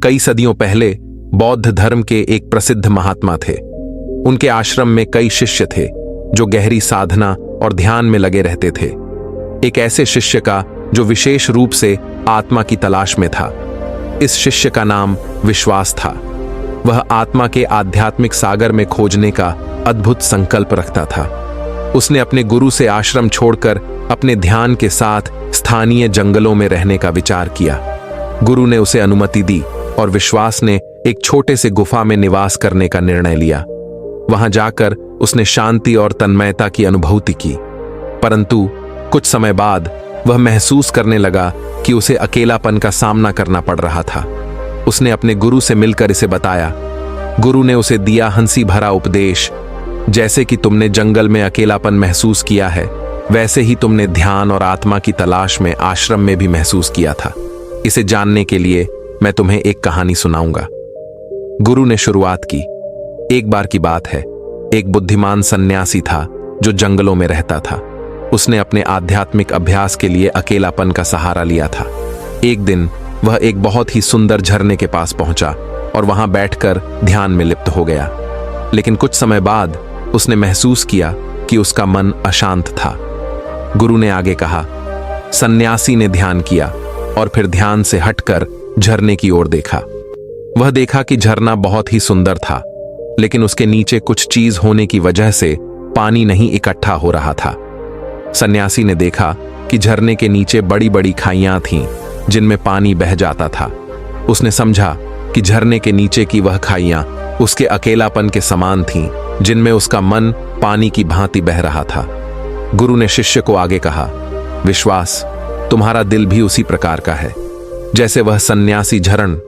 कई सदियों पहले बौद्ध धर्म के एक प्रसिद्ध महात्मा थे। उनके आश्रम में कई शिष्य थे जो गहरी साधना और ध्यान में लगे रहते थे। एक ऐसे शिष्य का जो विशेष रूप से आत्मा की तलाश में था। इस शिष्य का नाम विश्वास था। वह आत्मा के आध्यात्मिक सागर में खोजने का अद्भुत संकल्प रखता था। उसने अपने गुरु से आश्रम छोड़कर अपने ध्यान के साथ स्थानीय जंगलों में रहने का विचार किया। गुरु ने उसे अनुमति दी और विश्वास ने एक छोटे से गुफा में निवास करने का निर्णय लिया। वहां जाकर उसने शांति और तन्मयता की अनुभूति की, परंतु कुछ समय बाद वह महसूस करने लगा कि उसे अकेलापन का सामना करना पड़ रहा था। उसने अपने गुरु से मिलकर इसे बताया। गुरु ने उसे दिया हंसी भरा उपदेश, जैसे कि तुमने जंगल में अकेलापन महसूस किया है, वैसे ही तुमने ध्यान और आत्मा की तलाश में आश्रम में भी महसूस किया था। इसे जानने के लिए मैं तुम्हें एक कहानी सुनाऊंगा। गुरु ने शुरुआत की। एक बार की बात है, एक बुद्धिमान सन्यासी था जो जंगलों में रहता था। उसने अपने आध्यात्मिक अभ्यास के लिए अकेलापन का सहारा लिया था। एक दिन वह एक बहुत ही सुंदर झरने के पास पहुंचा और वहां बैठकर ध्यान में लिप्त हो गया। लेकिन कुछ समय बाद उसने महसूस किया कि उसका मन अशांत था। गुरु ने आगे कहा। सन्यासी ने ध्यान किया और फिर ध्यान से हटकर झरने की ओर देखा। वह देखा कि झरना बहुत ही सुंदर था, लेकिन उसके नीचे कुछ चीज होने की वजह से पानी नहीं इकट्ठा हो रहा था। सन्यासी ने देखा कि झरने के नीचे बड़ी बड़ी खाइयां थीं, जिनमें पानी बह जाता था। उसने समझा कि झरने के नीचे की वह खाइयां उसके अकेलापन के समान थीं, जिनमें उसका मन पानी की भांति बह रहा था। गुरु ने शिष्य को आगे कहा, विश्वास, तुम्हारा दिल भी उसी प्रकार का है। जैसे वह सन्यासी झरण